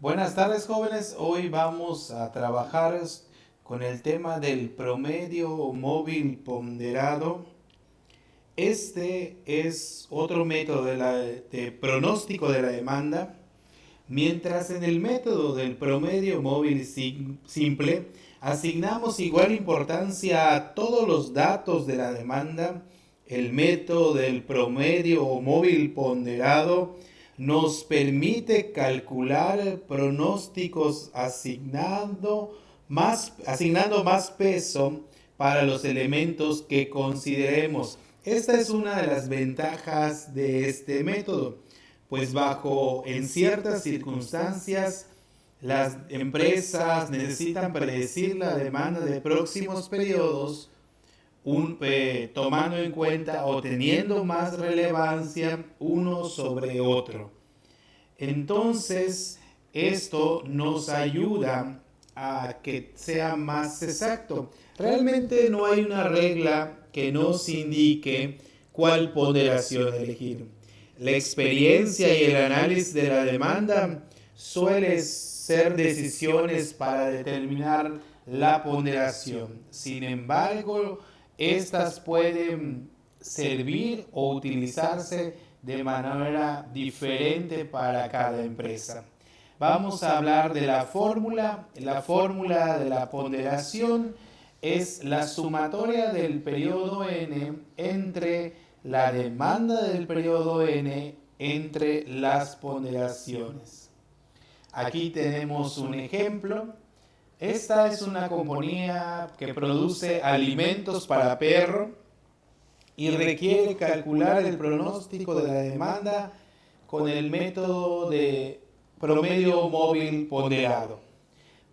Buenas tardes, jóvenes. Hoy vamos a trabajar con el tema del promedio móvil ponderado. Este es otro método de pronóstico de la demanda. Mientras en el método del promedio móvil simple asignamos igual importancia a todos los datos de la demanda, el método del promedio móvil ponderado nos permite calcular pronósticos asignando más peso para los elementos que consideremos. Esta es una de las ventajas de este método, pues en ciertas circunstancias las empresas necesitan predecir la demanda de próximos periodos tomando en cuenta o teniendo más relevancia uno sobre otro. Entonces, esto nos ayuda a que sea más exacto. Realmente no hay una regla que nos indique cuál ponderación elegir. La experiencia y el análisis de la demanda suele ser decisiones para determinar la ponderación. Sin embargo, estas pueden servir o utilizarse de manera diferente para cada empresa. Vamos a hablar de la fórmula. La fórmula de la ponderación es la sumatoria del periodo n entre la demanda del periodo n entre las ponderaciones. Aquí tenemos un ejemplo. Esta es una compañía que produce alimentos para perro y requiere calcular el pronóstico de la demanda con el método de promedio móvil ponderado.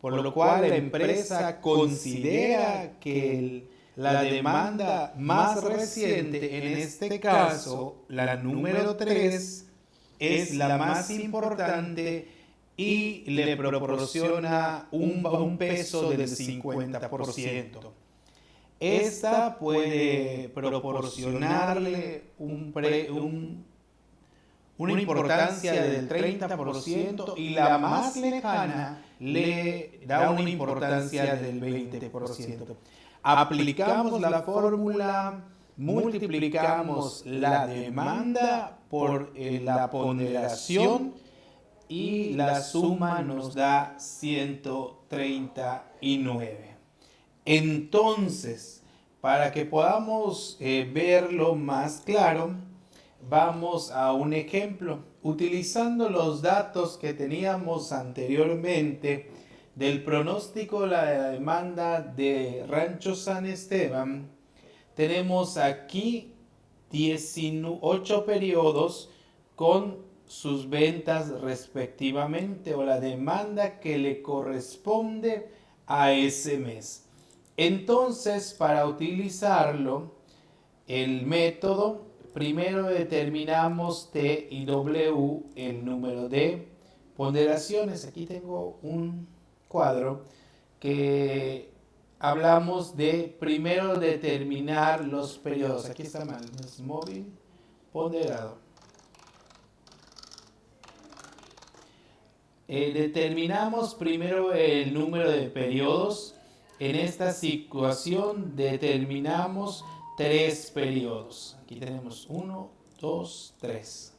Por lo cual la empresa considera que la demanda más reciente, en este caso la número 3, es la más importante y le proporciona un peso del 50%. Esta puede proporcionarle una importancia del 30% y la más lejana le da una importancia del 20%. Aplicamos la fórmula, multiplicamos la demanda por la ponderación y la suma nos da 139. Entonces, para que podamos verlo más claro, vamos a un ejemplo. Utilizando los datos que teníamos anteriormente del pronóstico de la demanda de Rancho San Esteban, tenemos aquí 18 periodos con sus ventas respectivamente o la demanda que le corresponde a ese mes. Entonces, para utilizarlo, el método, primero determinamos T y W, el número de ponderaciones. Aquí tengo un cuadro que hablamos de primero determinar los periodos. Aquí está mal, es móvil ponderado. Determinamos primero el número de periodos. En esta situación determinamos 3 periodos. Aquí tenemos 1, 2, 3.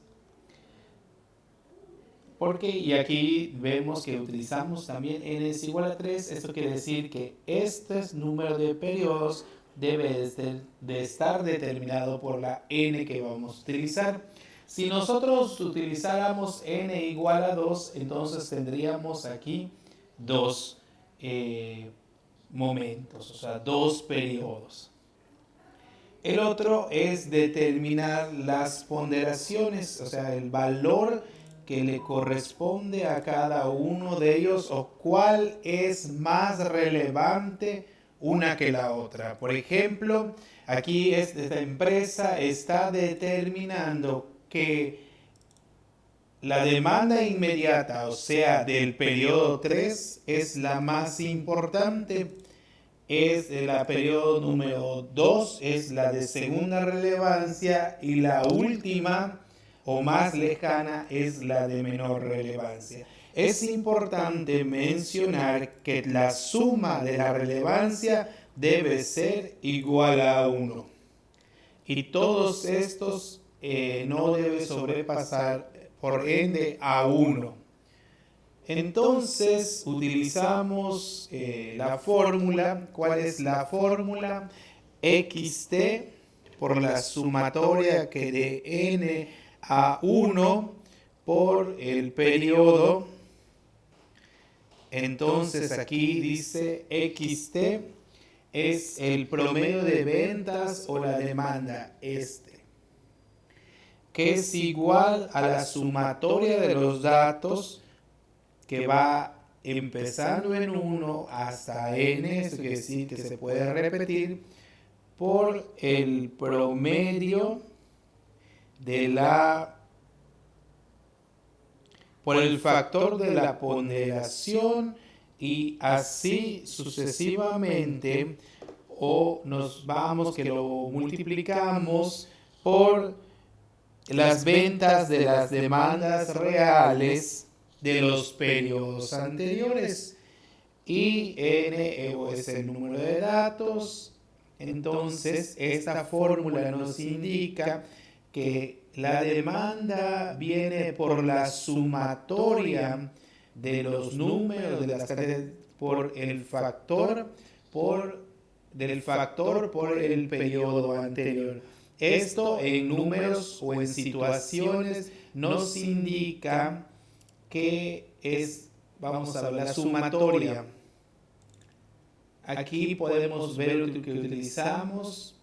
Y aquí vemos que utilizamos también n es igual a 3. Esto quiere decir que este número de periodos debe de estar determinado por la n que vamos a utilizar. Si nosotros utilizáramos n igual a 2, entonces tendríamos aquí 2 momentos, o sea, 2 periodos. El otro es determinar las ponderaciones, o sea, el valor que le corresponde a cada uno de ellos o cuál es más relevante una que la otra. Por ejemplo, aquí esta empresa está determinando que la demanda inmediata, o sea, del periodo 3, es la más importante. Es la periodo número 2, es la de segunda relevancia y la última o más lejana es la de menor relevancia. Es importante mencionar que la suma de la relevancia debe ser igual a 1. Y todos estos no debe sobrepasar por ende a 1. Entonces utilizamos la fórmula. ¿Cuál es la fórmula? Xt por la sumatoria que de n a 1 por el periodo. Entonces aquí dice Xt es el promedio de ventas o la demanda que es igual a la sumatoria de los datos que va empezando en 1 hasta n, eso quiere decir que se puede repetir, por el promedio por el factor de la ponderación, y así sucesivamente, o nos vamos que lo multiplicamos por las ventas de las demandas reales de los periodos anteriores, y n es el número de datos. Entonces esta fórmula nos indica que la demanda viene por la sumatoria de los números de las cantidades por el factor del factor por el periodo anterior. Esto en números o en situaciones nos indica que es, vamos a ver, la sumatoria. Aquí podemos ver que utilizamos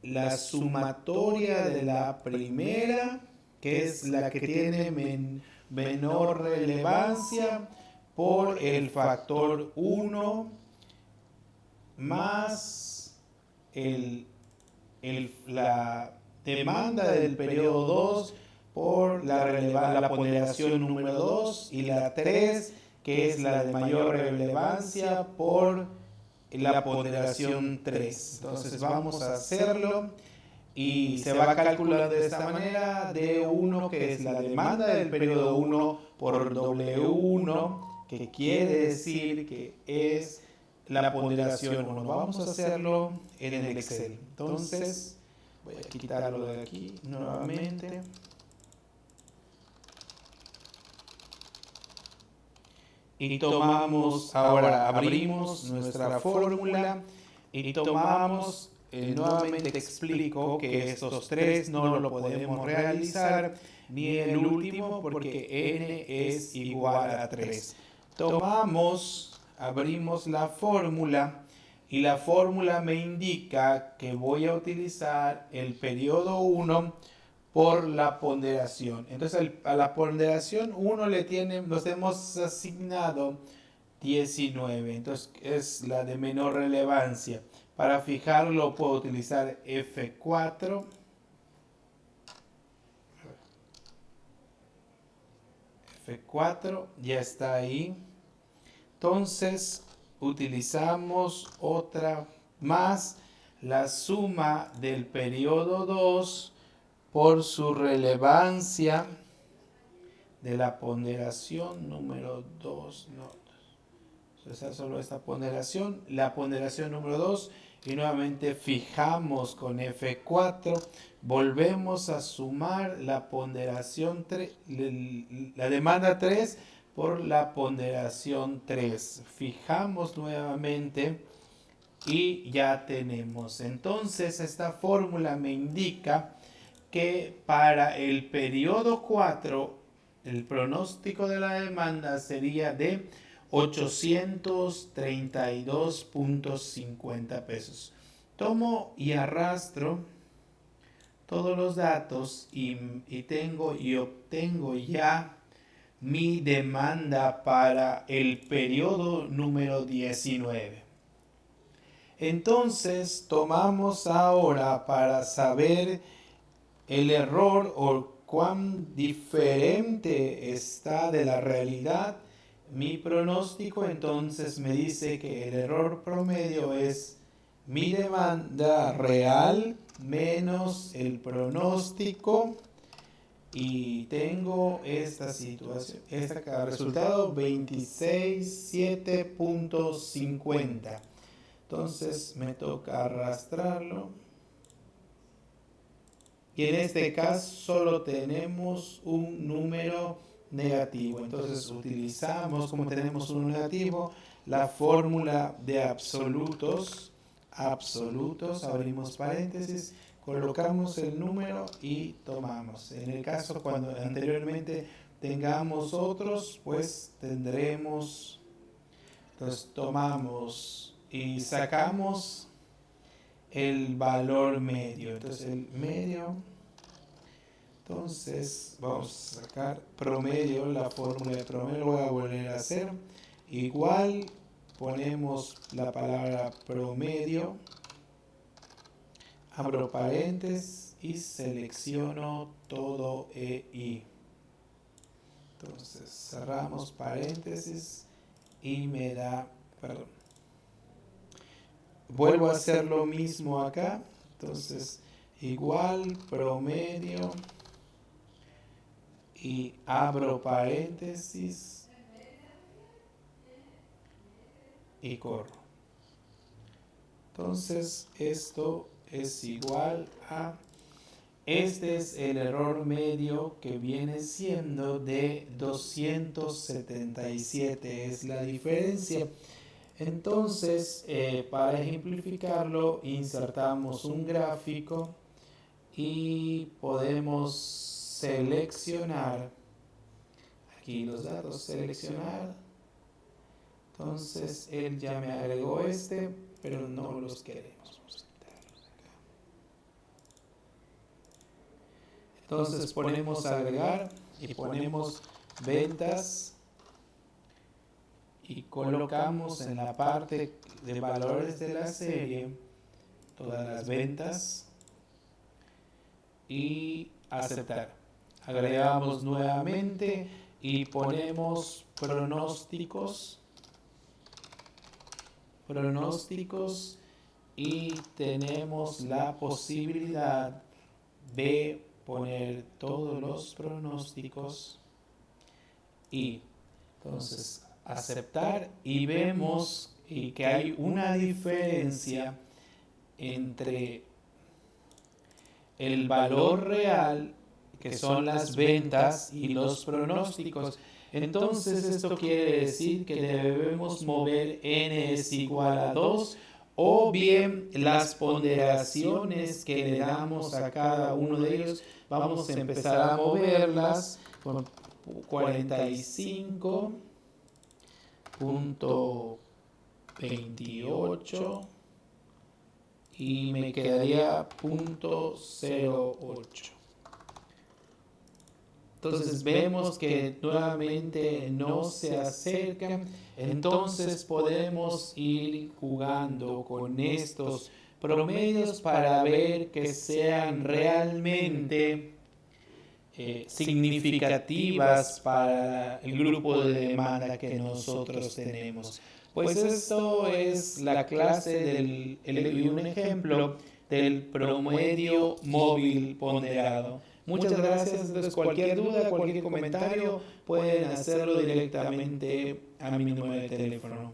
la sumatoria de la primera, que es la que tiene menor relevancia, por el factor 1 más la demanda del periodo 2 por la ponderación número 2, y la 3, que es la de mayor relevancia, por la ponderación 3. Entonces vamos a hacerlo y se va calculando de esta manera: D1, que es la demanda del periodo 1, por W1, que quiere decir que es la ponderación 1. Vamos a hacerlo en el Excel. Entonces voy a quitarlo de aquí nuevamente. Y tomamos, ahora abrimos nuestra fórmula y tomamos, nuevamente explico que estos tres no lo podemos realizar, ni el último, porque n es igual a 3. Tomamos, abrimos la fórmula, y la fórmula me indica que voy a utilizar el periodo 1 por la ponderación. Entonces a la ponderación 1 nos hemos asignado 19. Entonces es la de menor relevancia. Para fijarlo puedo utilizar F4. F4 ya está ahí. Entonces utilizamos otra más, la suma del periodo 2 por su relevancia de la ponderación número 2. No, esa solo esta ponderación, la ponderación número 2, y nuevamente fijamos con F4, volvemos a sumar la ponderación 3, la demanda 3 por la ponderación 3. Fijamos nuevamente y ya tenemos. Entonces esta fórmula me indica que para el periodo 4 el pronóstico de la demanda sería de 832.50 pesos. Tomo y arrastro todos los datos y obtengo ya mi demanda para el periodo número 19. Entonces tomamos ahora, para saber el error o cuán diferente está de la realidad mi pronóstico, entonces me dice que el error promedio es mi demanda real menos el pronóstico y tengo esta situación, esta acá, resultado 26.7.50. Entonces me toca arrastrarlo. Y en este caso solo tenemos un número negativo. Entonces utilizamos, como tenemos un negativo, la fórmula de absolutos. Absolutos, abrimos paréntesis, colocamos el número y tomamos. En el caso cuando anteriormente tengamos otros, pues tendremos, entonces tomamos y sacamos el valor medio. Entonces el medio, entonces vamos a sacar promedio, la fórmula de promedio, lo voy a volver a hacer. Igual ponemos la palabra promedio, abro paréntesis y selecciono todo EI. Entonces cerramos paréntesis y me da, perdón, vuelvo a hacer lo mismo acá. Entonces igual promedio y abro paréntesis y corro. Entonces esto es igual a, este es el error medio que viene siendo de 277, es la diferencia. Entonces, para ejemplificarlo, insertamos un gráfico y podemos seleccionar, aquí los datos, seleccionar. Entonces, él ya me agregó este, pero no los queremos. Vamos a quitarlos acá. Entonces, ponemos agregar y ponemos ventas. Y colocamos en la parte de valores de la serie todas las ventas y aceptar. Agregamos nuevamente y ponemos pronósticos y tenemos la posibilidad de poner todos los pronósticos y entonces aceptar, y vemos que hay una diferencia entre el valor real, que son las ventas, y los pronósticos. Entonces esto quiere decir que debemos mover n es igual a 2, o bien las ponderaciones que le damos a cada uno de ellos, vamos a empezar a moverlas con 45.28 y me quedaría 0.08. Entonces vemos que nuevamente no se acercan. Entonces podemos ir jugando con estos promedios para ver que sean realmente significativas para el grupo de demanda que nosotros tenemos. Pues esto es la clase y un ejemplo del promedio móvil ponderado. Muchas gracias. Entonces, cualquier duda, cualquier comentario, pueden hacerlo directamente a mi número de teléfono.